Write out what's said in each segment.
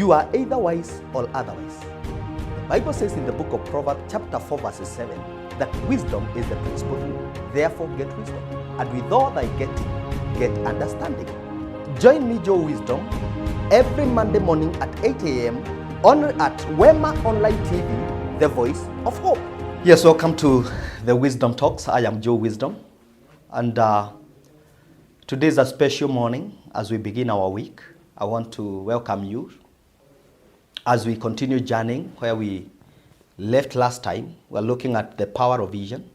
You are either wise or otherwise. The Bible says in the book of Proverbs chapter 4 verse 7 that wisdom is the principal thing. Therefore get wisdom. And with all thy getting, get understanding. Join me, Joe Wisdom, every Monday morning at 8 a.m. at Wema Tv, the voice of hope. Yes, welcome to the Wisdom Talks. I am Joe Wisdom. And today is a special morning as we begin our week. I want to welcome you as we continue journeying where we left last time. We're looking at the power of vision.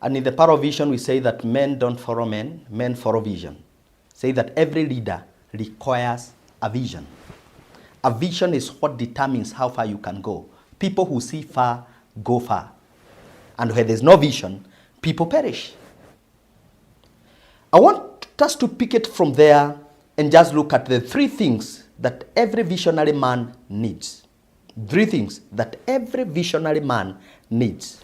And in the power of vision, we say that men don't follow men, men follow vision. Say that every leader requires a vision. A vision is what determines how far you can go. People who see far, go far. And where there's no vision, people perish. I want us to pick it from there and just look at the three things that every visionary man needs. Three things that every visionary man needs.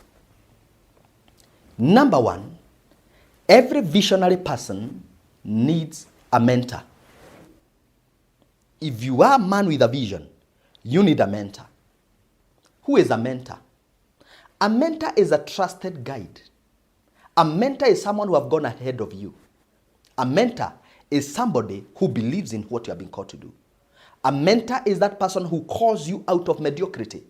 Number one, every visionary person needs a mentor. If you are a man with a vision, you need a mentor. Who is a mentor? A mentor is a trusted guide. A mentor is someone who have gone ahead of you. A mentor is somebody who believes in what you have been called to do. A mentor is that person who calls you out of mediocrity.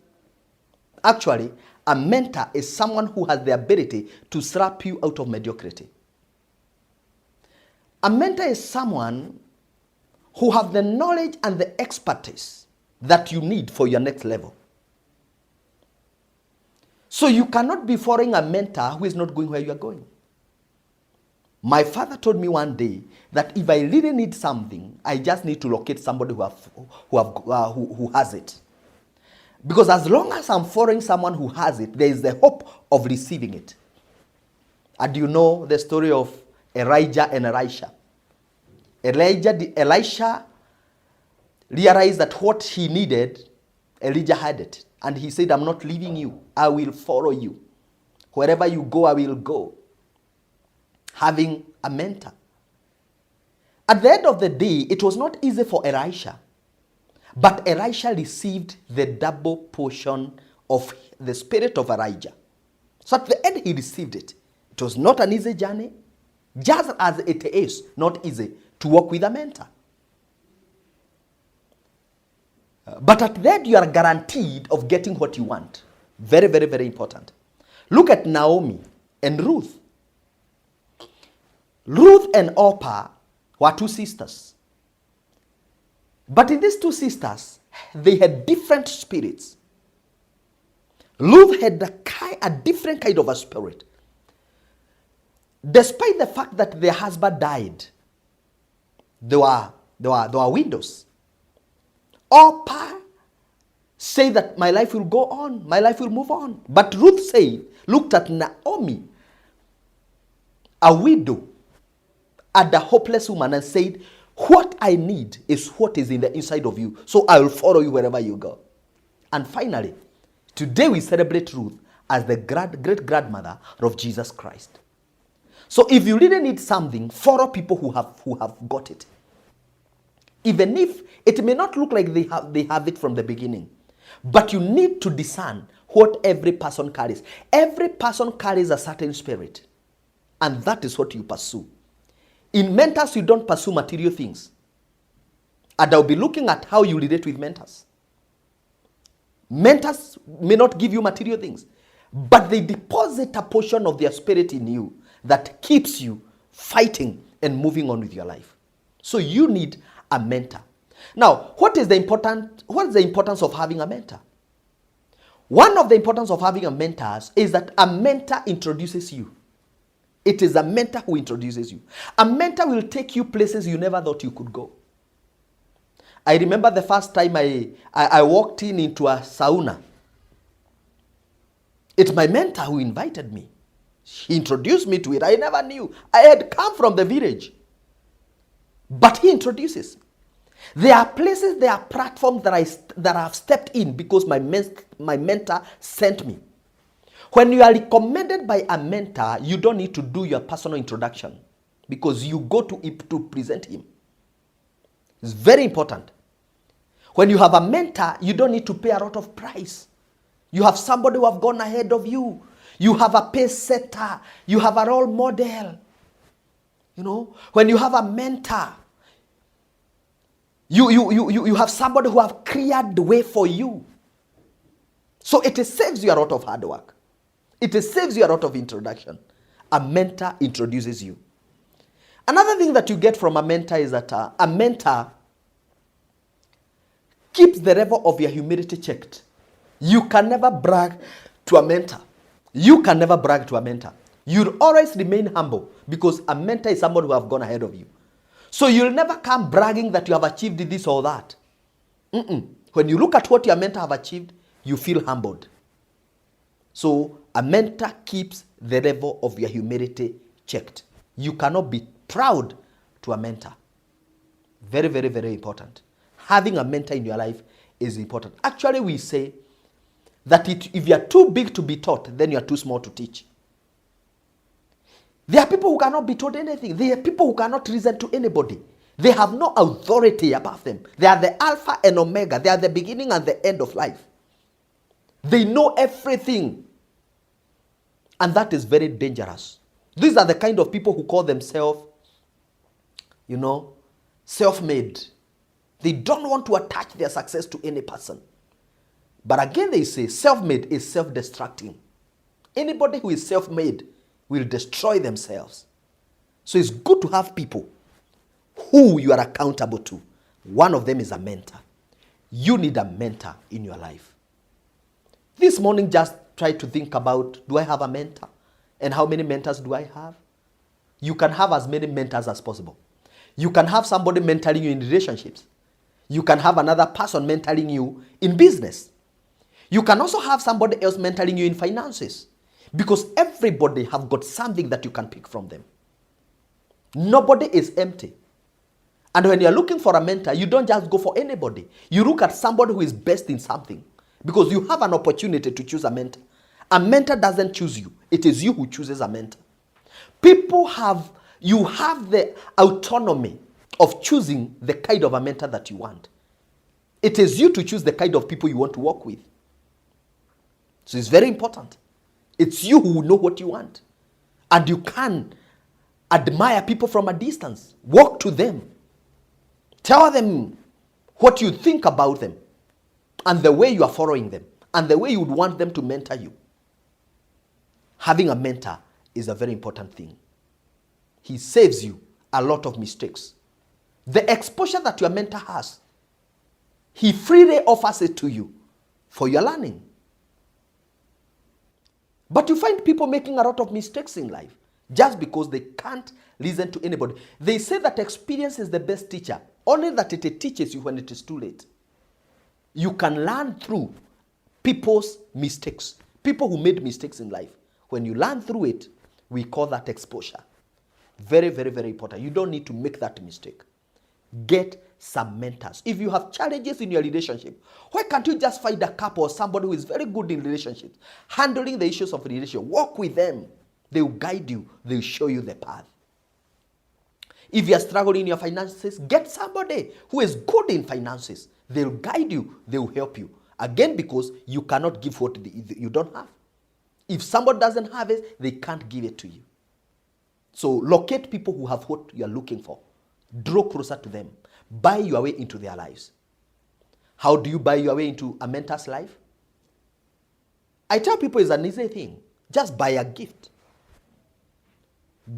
Actually, a mentor is someone who has the ability to slap you out of mediocrity. A mentor is someone who has the knowledge and the expertise that you need for your next level. So you cannot be following a mentor who is not going where you are going. My father told me one day that if I really need something, I just need to locate somebody who has it. Because as long as I'm following someone who has it, there is the hope of receiving it. And you know the story of Elijah and Elisha. Elisha realized that what he needed, Elijah had it. And he said, I'm not leaving you. I will follow you. Wherever you go, I will go. Having a mentor. At the end of the day, it was not easy for Elisha. But Elisha received the double portion of the spirit of Elijah. So at the end, he received it. It was not an easy journey, just as it is not easy to work with a mentor. But at the end, you are guaranteed of getting what you want. Very, very, very important. Look at Naomi and Ruth. Ruth and Orpah were two sisters. But in these two sisters, they had different spirits. Ruth had a different kind of a spirit. Despite the fact that their husband died, there were widows. Orpah said that my life will go on, my life will move on. But Ruth looked at Naomi, a widow, and a hopeless woman, and said, what I need is what is in the inside of you, so I will follow you wherever you go. And finally, today we celebrate Ruth as the great-grandmother of Jesus Christ. So if you really need something, follow people who have got it. Even if it may not look like they have it from the beginning. But you need to discern what every person carries. Every person carries a certain spirit. And that is what you pursue. In mentors, you don't pursue material things. And I'll be looking at how you relate with mentors. Mentors may not give you material things, but they deposit a portion of their spirit in you that keeps you fighting and moving on with your life. So you need a mentor. Now, what is the importance of having a mentor? One of the importance of having a mentor is that a mentor introduces you. It is a mentor who introduces you. A mentor will take you places you never thought you could go. I remember the first time I walked into a sauna. It's my mentor who invited me. He introduced me to it. I never knew. I had come from the village. But he introduces. There are places, there are platforms that I have stepped in because my mentor sent me. When you are recommended by a mentor, you don't need to do your personal introduction because you go to present him. It's very important. When you have a mentor, you don't need to pay a lot of price. You have somebody who have gone ahead of you. You have a pace setter. You have a role model. You know, when you have a mentor, you have somebody who have cleared the way for you. So it saves you a lot of hard work. It saves you a lot of introduction. A mentor introduces you. Another thing that you get from a mentor is that a mentor keeps the level of your humility checked. You can never brag to a mentor. You can never brag to a mentor. You'll always remain humble because a mentor is someone who have gone ahead of you. So you'll never come bragging that you have achieved this or that. When you look at what your mentor have achieved, you feel humbled. So a mentor keeps the level of your humility checked. You cannot be proud to a mentor. Very, very, very important. Having a mentor in your life is important. Actually, we say that if you are too big to be taught, then you are too small to teach. There are people who cannot be taught anything. There are people who cannot reason to anybody. They have no authority above them. They are the Alpha and Omega. They are the beginning and the end of life. They know everything. And that is very dangerous. These are the kind of people who call themselves, self-made. They don't want to attach their success to any person. But again, they say self-made is self-destructing. Anybody who is self-made will destroy themselves. So it's good to have people who you are accountable to. One of them is a mentor. You need a mentor in your life. This morning, just try to think about, do I have a mentor? And how many mentors do I have? You can have as many mentors as possible. You can have somebody mentoring you in relationships. You can have another person mentoring you in business. You can also have somebody else mentoring you in finances. Because everybody have got something that you can pick from them. Nobody is empty. And when you're looking for a mentor, you don't just go for anybody. You look at somebody who is best in something. Because you have an opportunity to choose a mentor. A mentor doesn't choose you. It is you who chooses a mentor. You have the autonomy of choosing the kind of a mentor that you want. It is you to choose the kind of people you want to work with. So it's very important. It's you who know what you want. And you can admire people from a distance. Walk to them. Tell them what you think about them. And the way you are following them. And the way you would want them to mentor you. Having a mentor is a very important thing. He saves you a lot of mistakes. The exposure that your mentor has, he freely offers it to you for your learning. But you find people making a lot of mistakes in life just because they can't listen to anybody. They say that experience is the best teacher, only that it teaches you when it is too late. You can learn through people's mistakes, people who made mistakes in life. When you learn through it, we call that exposure. Very, very, very important. You don't need to make that mistake. Get some mentors. If you have challenges in your relationship, why can't you just find a couple or somebody who is very good in relationships, handling the issues of relationship? Walk with them. They will guide you. They will show you the path. If you are struggling in your finances, get somebody who is good in finances. They will guide you. They will help you. Again, because you cannot give what you don't have. If somebody doesn't have it, they can't give it to you. So locate people who have what you are looking for. Draw closer to them. Buy your way into their lives. How do you buy your way into a mentor's life? I tell people it's an easy thing. Just buy a gift.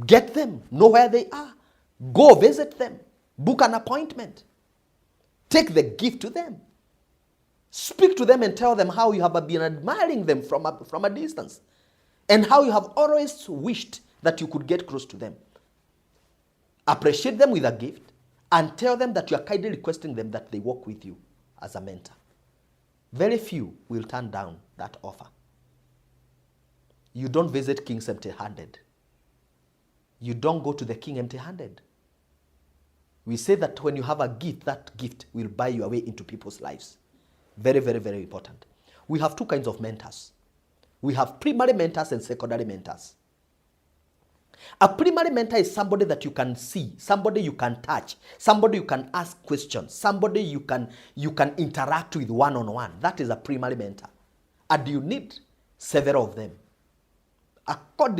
Get them. Know where they are. Go visit them. Book an appointment. Take the gift to them. Speak to them and tell them how you have been admiring them from a distance. And how you have always wished that you could get close to them. Appreciate them with a gift and tell them that you are kindly requesting them that they work with you as a mentor. Very few will turn down that offer. You don't visit kings empty-handed. You don't go to the king empty-handed. We say that when you have a gift, that gift will buy your way into people's lives. Very, very, very important. We have two kinds of mentors. We have primary mentors and secondary mentors. A primary mentor is somebody that you can see, somebody you can touch, somebody you can ask questions, somebody you can interact with one-on-one. That is a primary mentor. And you need several of them.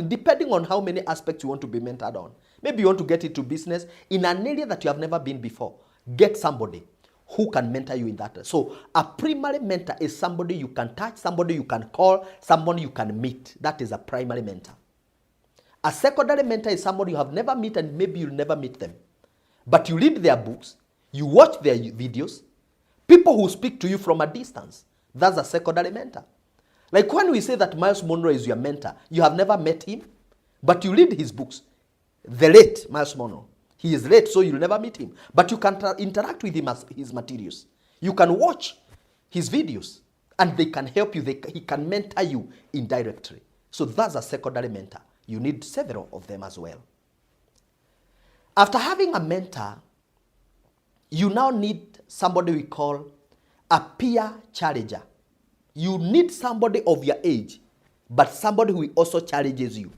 Depending on how many aspects you want to be mentored on. Maybe you want to get into business in an area that you have never been before. Get somebody who can mentor you in that. So a primary mentor is somebody you can touch, somebody you can call, somebody you can meet. That is a primary mentor. A secondary mentor is somebody you have never met and maybe you'll never meet them. But you read their books, you watch their videos, people who speak to you from a distance. That's a secondary mentor. Like when we say that Miles Monroe is your mentor, you have never met him, but you read his books. The late Miles Monroe. He is late, so you'll never meet him. But you can interact with him as his materials. You can watch his videos, and they can help you. He can mentor you indirectly. So that's a secondary mentor. You need several of them as well. After having a mentor, you now need somebody we call a peer challenger. You need somebody of your age, but somebody who also challenges you.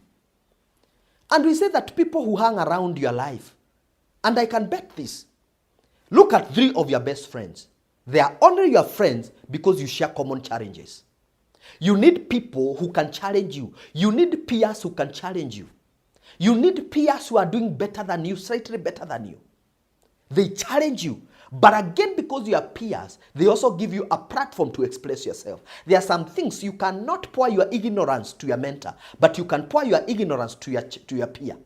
And we say that people who hang around your life, and I can bet this, look at 3 of your best friends. They are only your friends because you share common challenges. You need people who can challenge you. You need peers who can challenge you. You need peers who are doing better than you, slightly better than you. They challenge you. But again, because you are peers, they also give you a platform to express yourself. There are some things you cannot pour your ignorance to your mentor, but you can pour your ignorance to your peer.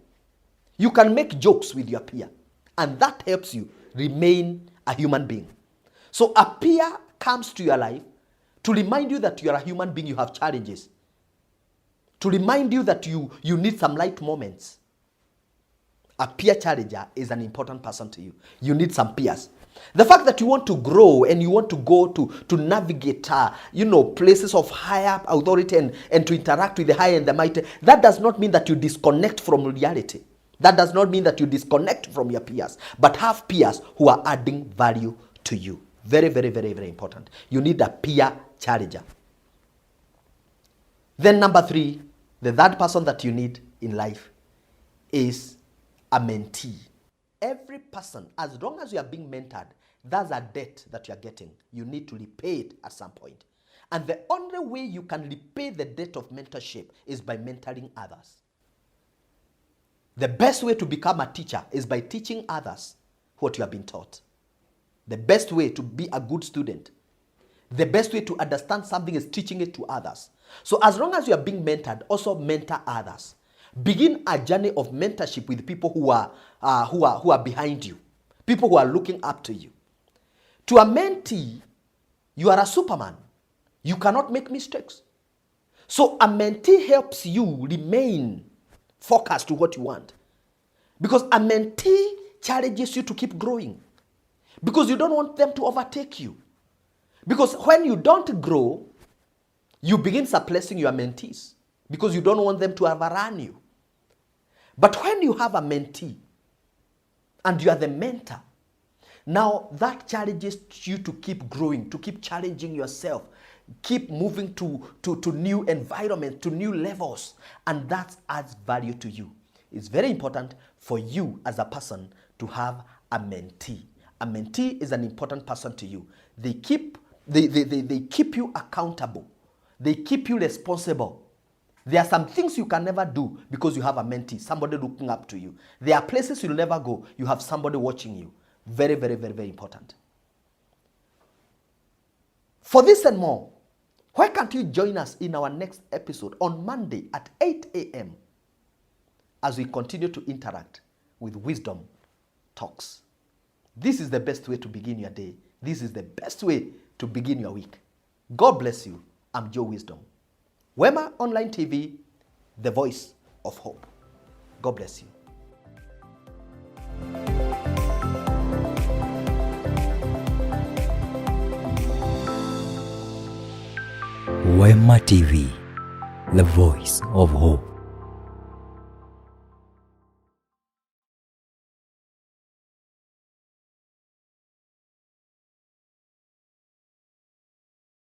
You can make jokes with your peer, and that helps you remain a human being. So a peer comes to your life to remind you that you are a human being, you have challenges. To remind you that you need some light moments. A peer challenger is an important person to you. You need some peers. The fact that you want to grow and you want to go to navigate, places of higher authority and to interact with the high and the mighty, that does not mean that you disconnect from reality. That does not mean that you disconnect from your peers, but have peers who are adding value to you. Very, very, very, very important. You need a peer challenger. Then number 3, the third person that you need in life is a mentee. Every person, as long as you are being mentored, that's a debt that you are getting. You need to repay it at some point. And the only way you can repay the debt of mentorship is by mentoring others. The best way to become a teacher is by teaching others what you have been taught. The best way to be a good student, the best way to understand something is teaching it to others. So as long as you are being mentored, also mentor others. Begin a journey of mentorship with people who are behind you, people who are looking up to you. To a mentee, you are a Superman. You cannot make mistakes. So a mentee helps you remain focused to what you want. Because a mentee challenges you to keep growing. Because you don't want them to overtake you. Because when you don't grow, you begin suppressing your mentees. Because you don't want them to overrun you. But when you have a mentee and you are the mentor, now that challenges you to keep growing, to keep challenging yourself, keep moving to new environments, to new levels, and that adds value to you. It's very important for you as a person to have a mentee. A mentee is an important person to you. They keep you accountable. They keep you responsible. There are some things you can never do because you have a mentee, somebody looking up to you. There are places you'll never go. You have somebody watching you. Very, very, very, very important. For this and more, why can't you join us in our next episode on Monday at 8 a.m. as we continue to interact with Wisdom Talks. This is the best way to begin your day. This is the best way to begin your week. God bless you. I'm Joe Wisdom. Wema Online TV, the voice of hope. God bless you. Wema TV, the voice of hope.